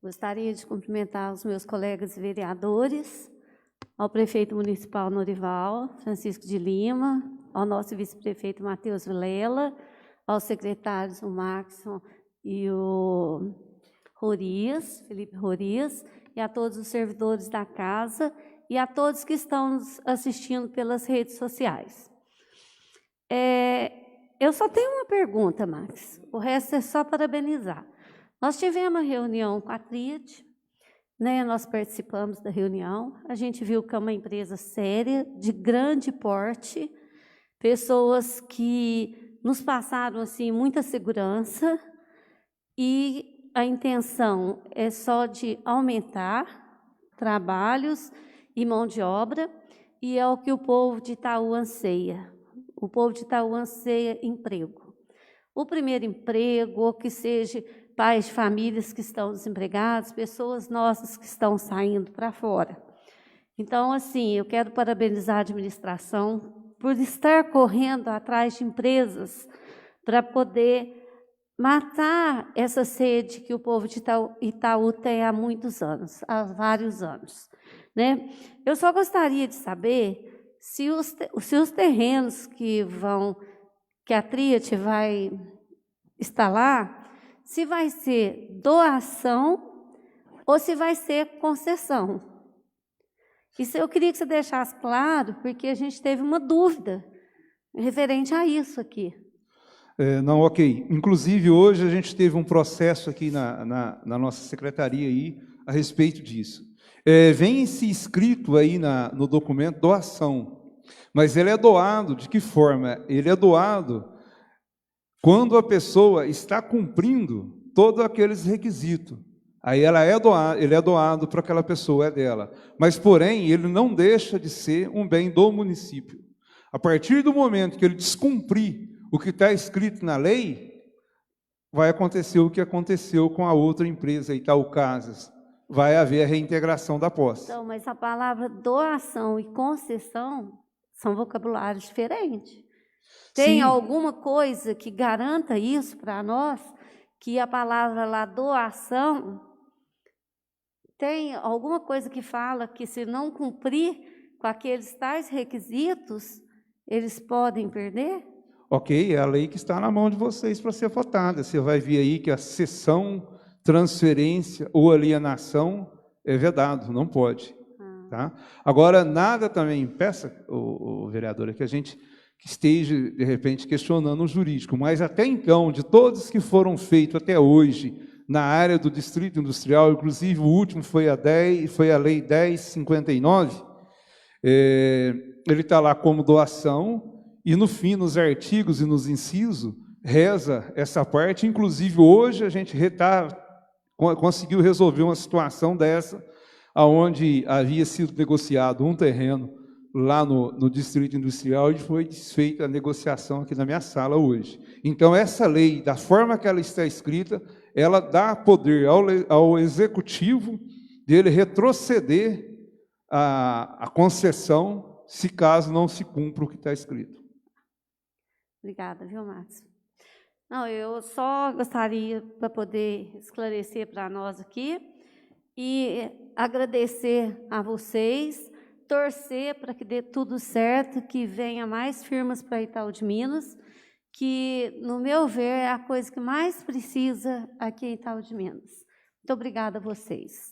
Gostaria de cumprimentar os meus colegas vereadores, ao prefeito municipal Norival, Francisco de Lima, ao nosso vice-prefeito Matheus Vilela, aos secretários, o Maxson e o Rorias, Felipe Rorias, e a todos os servidores da casa e a todos que estão nos assistindo pelas redes sociais. Eu só tenho uma pergunta, Max, o resto é só parabenizar. Nós tivemos uma reunião com a Tríade, né, nós participamos da reunião, a gente viu que é uma empresa séria, de grande porte, pessoas que nos passaram assim, muita segurança, e a intenção é só de aumentar trabalhos e mão de obra, e é o que o povo de Itaú anseia. O povo de Itaú anseia emprego. O primeiro emprego, ou que seja pais de famílias que estão desempregados, pessoas nossas que estão saindo para fora. Então, assim, eu quero parabenizar a administração por estar correndo atrás de empresas para poder matar essa sede que o povo de Itaú tem há muitos anos, há vários anos, né? Eu só gostaria de saber se os terrenos que a Tríade vai instalar, se vai ser doação ou se vai ser concessão. Isso eu queria que você deixasse claro, porque a gente teve uma dúvida referente a isso aqui. Não, ok. Inclusive, hoje a gente teve um processo aqui na nossa secretaria aí, a respeito disso. Vem-se escrito aí no documento doação, mas ele é doado de que forma? Ele é doado quando a pessoa está cumprindo todos aqueles requisitos. Aí ele é doado para aquela pessoa, é dela. Mas, porém, ele não deixa de ser um bem do município. A partir do momento que ele descumprir o que está escrito na lei, vai acontecer o que aconteceu com a outra empresa, Itaú Casas. Vai haver a reintegração da posse. Então, mas a palavra doação e concessão são vocabulários diferentes. Tem Sim. alguma coisa que garanta isso para nós? Que a palavra lá, doação, tem alguma coisa que fala que se não cumprir com aqueles tais requisitos, eles podem perder? Ok, é a lei que está na mão de vocês para ser votada. Você vai ver aí que a cessão, transferência ou alienação é vedado, não pode. Tá? Agora, nada também impeça, o vereador, que a gente esteja, de repente, questionando o jurídico, mas até então, de todos que foram feitos até hoje, na área do Distrito Industrial, inclusive o último foi a Lei 1059, ele está lá como doação, e no fim, nos artigos e nos incisos, reza essa parte, inclusive hoje a gente conseguiu resolver uma situação dessa, onde havia sido negociado um terreno lá no Distrito Industrial e foi desfeita a negociação aqui na minha sala hoje. Então, essa lei, da forma que ela está escrita, ela dá poder ao Executivo dele retroceder a concessão, se caso não se cumpra o que está escrito. Obrigada, viu, Márcio? Não, eu só gostaria para poder esclarecer para nós aqui e agradecer a vocês, torcer para que dê tudo certo, que venha mais firmas para Itaú de Minas, que, no meu ver, é a coisa que mais precisa aqui em Itaú de Minas. Muito obrigada a vocês.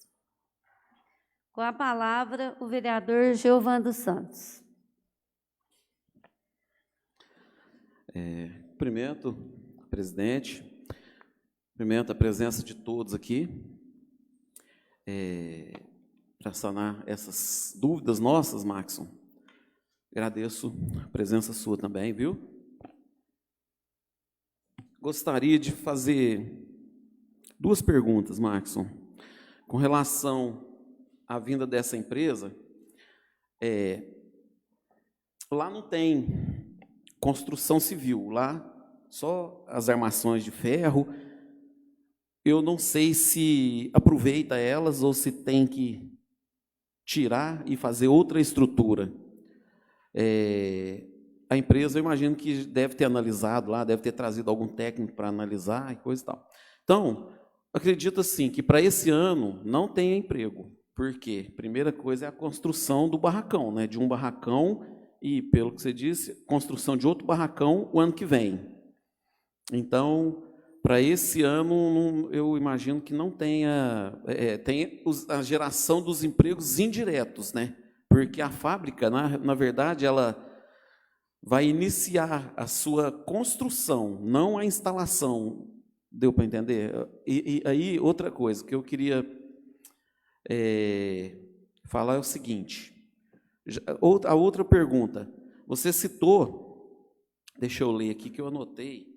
Com a palavra, o vereador Geovan dos Santos. Cumprimento o presidente, cumprimento a presença de todos aqui, para sanar essas dúvidas nossas, Maxson. Agradeço a presença sua também, viu? Gostaria de fazer duas perguntas, Maxson, com relação à vinda dessa empresa. Lá não tem construção civil, lá só as armações de ferro. Eu não sei se aproveita elas ou se tem que tirar e fazer outra estrutura. A empresa, eu imagino que deve ter analisado lá, deve ter trazido algum técnico para analisar e coisa e tal. Então, acredito assim que para esse ano não tenha emprego. Por quê? Primeira coisa é a construção do barracão, né? De um barracão e, pelo que você disse, construção de outro barracão o ano que vem. Então, para esse ano, eu imagino que não tenha, tem a geração dos empregos indiretos, né? Porque a fábrica, na verdade, ela vai iniciar a sua construção, não a instalação. Deu para entender? E aí, outra coisa que eu queria falar é o seguinte. A outra pergunta. Você citou, deixa eu ler aqui que eu anotei.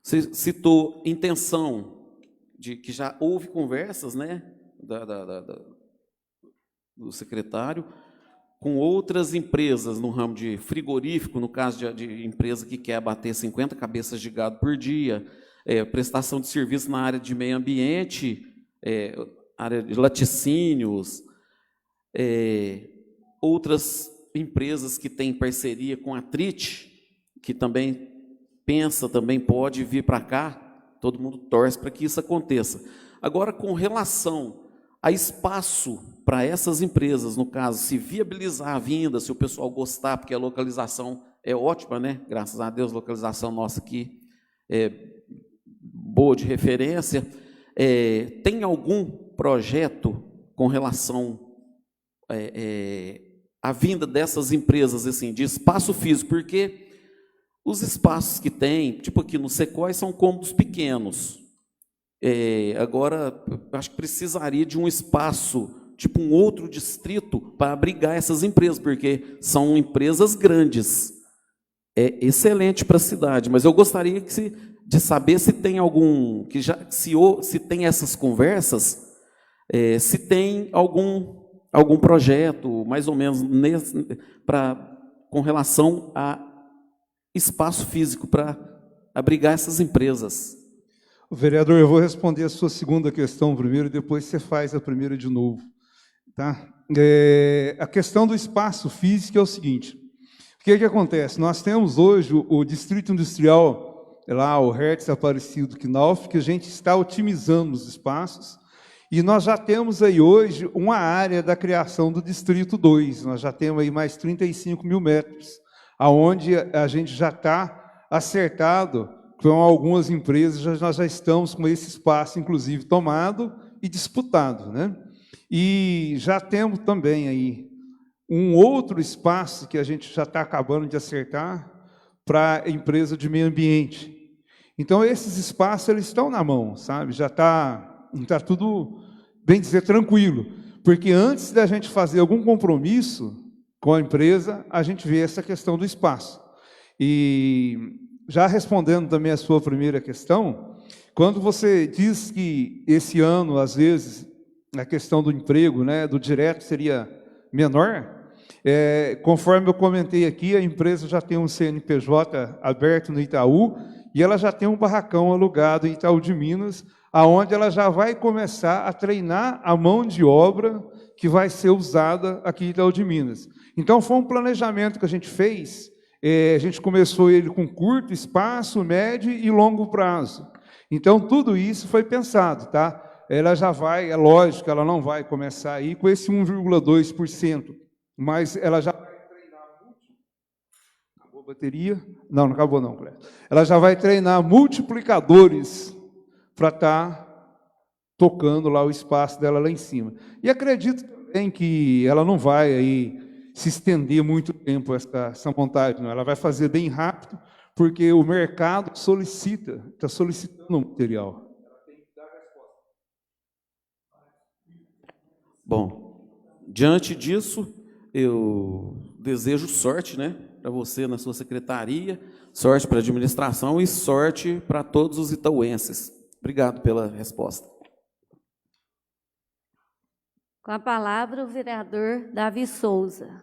Você citou intenção de que já houve conversas, né, do secretário, com outras empresas no ramo de frigorífico, no caso de empresa que quer abater 50 cabeças de gado por dia, prestação de serviço na área de meio ambiente, área de laticínios, outras empresas que têm parceria com a Trit, que também também pode vir para cá, todo mundo torce para que isso aconteça. Agora, com relação a espaço para essas empresas, no caso, se viabilizar a vinda, se o pessoal gostar, porque a localização é ótima, né? Graças a Deus, a localização nossa aqui é boa de referência. Tem algum projeto com relação à vinda dessas empresas, assim, de espaço físico? Porque os espaços que tem, tipo aqui no Sequoia, são cômodos pequenos. Agora, acho que precisaria de um espaço, tipo um outro distrito, para abrigar essas empresas, porque são empresas grandes. É excelente para a cidade, mas eu gostaria de saber se tem algum, se tem essas conversas, se tem algum projeto, mais ou menos, com relação a espaço físico para abrigar essas empresas. Vereador, eu vou responder a sua segunda questão primeiro e depois você faz a primeira de novo. Tá? A questão do espaço físico é o seguinte: o que acontece? Nós temos hoje o Distrito Industrial, lá o Hertz Aparecido Knauf, que a gente está otimizando os espaços, e nós já temos aí hoje uma área da criação do Distrito 2, nós já temos aí mais 35 mil metros, aonde a gente já está acertado com algumas empresas, nós já estamos com esse espaço, inclusive, tomado e disputado, né? E já temos também aí um outro espaço que a gente já está acabando de acertar para a empresa de meio ambiente. Então, esses espaços, eles estão na mão, sabe? Já está tudo, bem dizer, tranquilo. Porque antes da gente fazer algum compromisso com a empresa, a gente vê essa questão do espaço. E, já respondendo também a sua primeira questão, quando você diz que esse ano, às vezes, a questão do emprego, né, do direto seria menor, conforme eu comentei aqui, a empresa já tem um CNPJ aberto no Itaú e ela já tem um barracão alugado em Itaú de Minas, aonde ela já vai começar a treinar a mão de obra que vai ser usada aqui em Itaú de Minas. Então, foi um planejamento que a gente fez. A gente começou ele com curto, espaço, médio e longo prazo. Então, tudo isso foi pensado, tá? Ela já vai, é lógico, ela não vai começar aí com esse 1,2%, mas ela já vai treinar... Acabou a bateria? Não, não acabou não, Cléber. Ela já vai treinar multiplicadores para estar tocando lá o espaço dela lá em cima. E acredito também que ela não vai aí se estender muito tempo essa montagem, não. Ela vai fazer bem rápido, porque o mercado está solicitando o material. Bom, diante disso, eu desejo sorte, né, para você na sua secretaria, sorte para a administração e sorte para todos os itauenses. Obrigado pela resposta. Com a palavra, o vereador Davi Souza.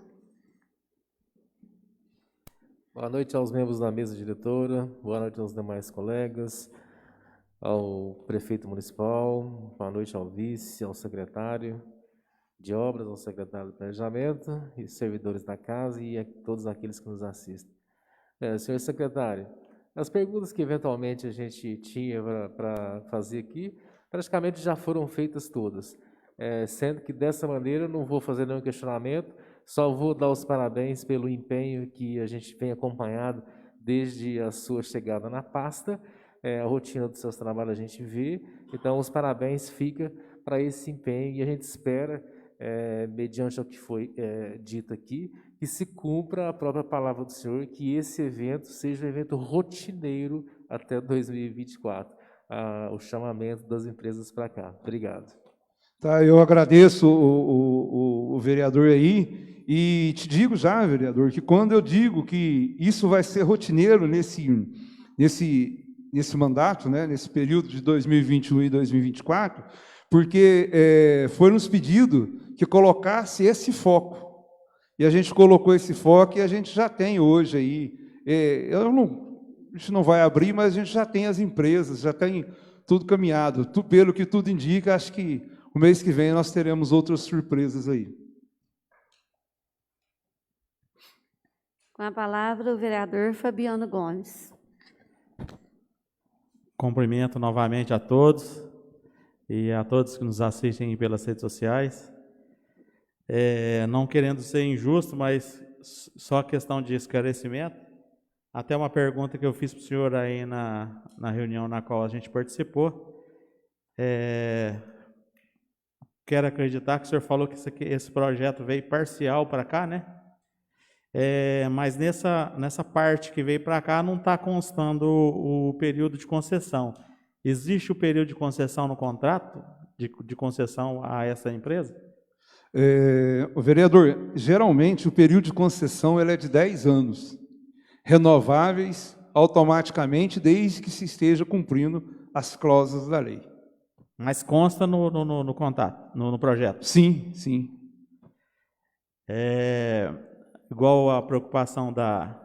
Boa noite aos membros da mesa diretora, boa noite aos demais colegas, ao prefeito municipal, boa noite ao vice, ao secretário de obras, ao secretário de planejamento e servidores da casa e a todos aqueles que nos assistem. Senhor secretário, as perguntas que eventualmente a gente tinha para fazer aqui, praticamente já foram feitas todas. Sendo que dessa maneira eu não vou fazer nenhum questionamento, só vou dar os parabéns pelo empenho que a gente tem acompanhado desde a sua chegada na pasta, a rotina dos seus trabalhos a gente vê, então os parabéns ficam para esse empenho e a gente espera, mediante o que foi dito aqui, que se cumpra a própria palavra do senhor, que esse evento seja um evento rotineiro até 2024, o chamamento das empresas para cá. Obrigado. Tá, eu agradeço o vereador aí e te digo já, vereador, que quando eu digo que isso vai ser rotineiro nesse mandato, né, nesse período de 2021 e 2024, porque foi nos pedido que colocasse esse foco. E a gente colocou esse foco e a gente já tem hoje aí, a gente não vai abrir, mas a gente já tem as empresas, já tem tudo caminhado. Pelo que tudo indica, acho que o mês que vem nós teremos outras surpresas aí. Com a palavra, o vereador Fabiano Gomes. Cumprimento novamente a todos e a todos que nos assistem pelas redes sociais. Não querendo ser injusto, mas só questão de esclarecimento. Até uma pergunta que eu fiz para o senhor aí na reunião na qual a gente participou. Quero acreditar que o senhor falou que esse projeto veio parcial para cá, né? Mas nessa parte que veio para cá não está constando o período de concessão. Existe o período de concessão no contrato, de concessão a essa empresa? O vereador, geralmente o período de concessão ele é de 10 anos, renováveis automaticamente desde que se esteja cumprindo as cláusulas da lei. Mas consta no contrato, no projeto? Sim, sim. Igual a preocupação da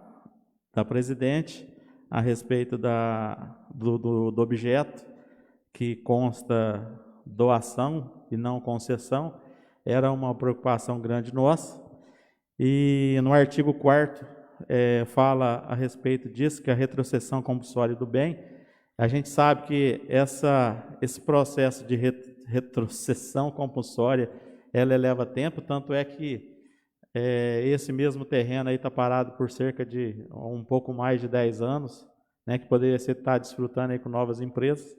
presidente a respeito do objeto, que consta doação e não concessão, era uma preocupação grande nossa. E no artigo 4º fala a respeito disso, que a retrocessão compulsória do bem. A gente sabe que esse processo de retrocessão compulsória, ela leva tempo, tanto é que esse mesmo terreno aí está parado por cerca de um pouco mais de 10 anos, né, que poderia estar desfrutando aí com novas empresas.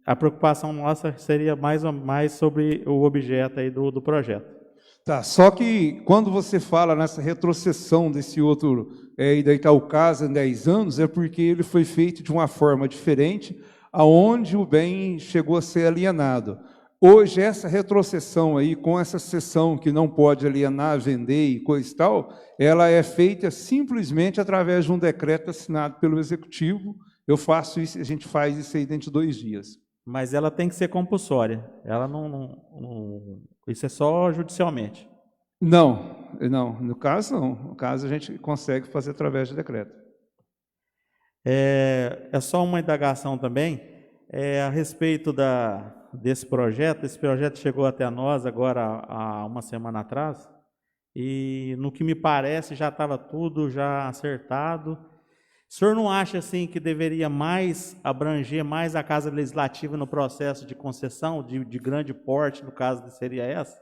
A preocupação nossa seria mais sobre o objeto aí do projeto. Tá, só que quando você fala nessa retrocessão desse outro da Itaúcasa em 10 anos, é porque ele foi feito de uma forma diferente, aonde o bem chegou a ser alienado. Hoje, essa retrocessão aí, com essa cessão que não pode alienar, vender e coisa e tal, ela é feita simplesmente através de um decreto assinado pelo Executivo. Eu faço isso, a gente faz isso aí dentro de 2 dias. Mas ela tem que ser compulsória. Ela isso é só judicialmente. Não. No caso, não. No caso, a gente consegue fazer através de decreto. É só uma indagação também, a respeito desse projeto. Esse projeto chegou até nós agora há uma semana atrás, e no que me parece já estava tudo já acertado. O senhor não acha assim que deveria abranger mais a Casa Legislativa no processo de concessão, de grande porte, no caso seria essa?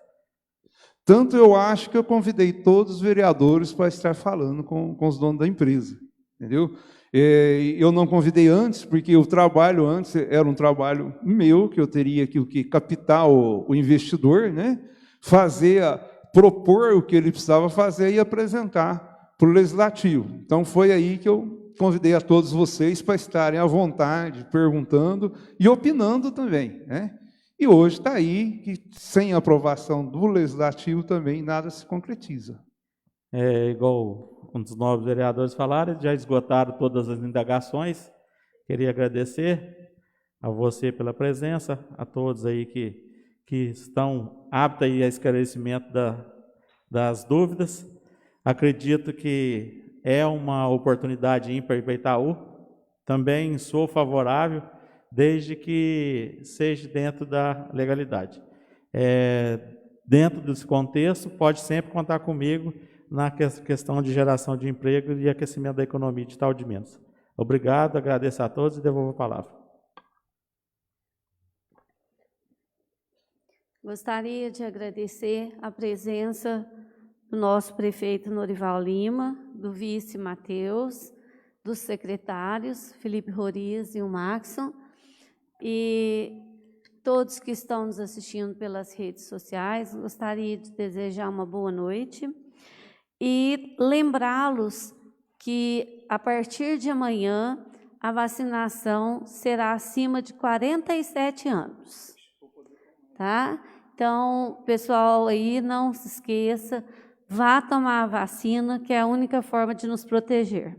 Tanto eu acho que eu convidei todos os vereadores para estar falando com os donos da empresa, entendeu? Eu não convidei antes, porque o trabalho antes era um trabalho meu, que eu teria que captar o investidor, né? propor o que ele precisava fazer e apresentar para o Legislativo. Então, foi aí que eu convidei a todos vocês para estarem à vontade, perguntando e opinando também, né? E hoje está aí que, sem aprovação do Legislativo, também nada se concretiza. Igual um dos novos vereadores falaram, já esgotaram todas as indagações. Queria agradecer a você pela presença, a todos aí que estão aptos aí a esclarecimento das dúvidas. Acredito que é uma oportunidade ímpar para Itaú. Também sou favorável, desde que seja dentro da legalidade. Dentro desse contexto, pode sempre contar comigo na questão de geração de emprego e aquecimento da economia de Itaú de Minas. Obrigado, agradeço a todos e devolvo a palavra. Gostaria de agradecer a presença do nosso prefeito Norival Lima, do vice Matheus, dos secretários Felipe Roriz e o Maxson, e todos que estão nos assistindo pelas redes sociais. Gostaria de desejar uma boa noite e lembrá-los que, a partir de amanhã, a vacinação será acima de 47 anos. Tá? Então, pessoal aí, não se esqueça, vá tomar a vacina, que é a única forma de nos proteger.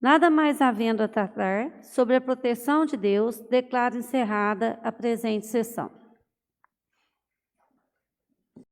Nada mais havendo a tratar sobre a proteção de Deus, declaro encerrada a presente sessão.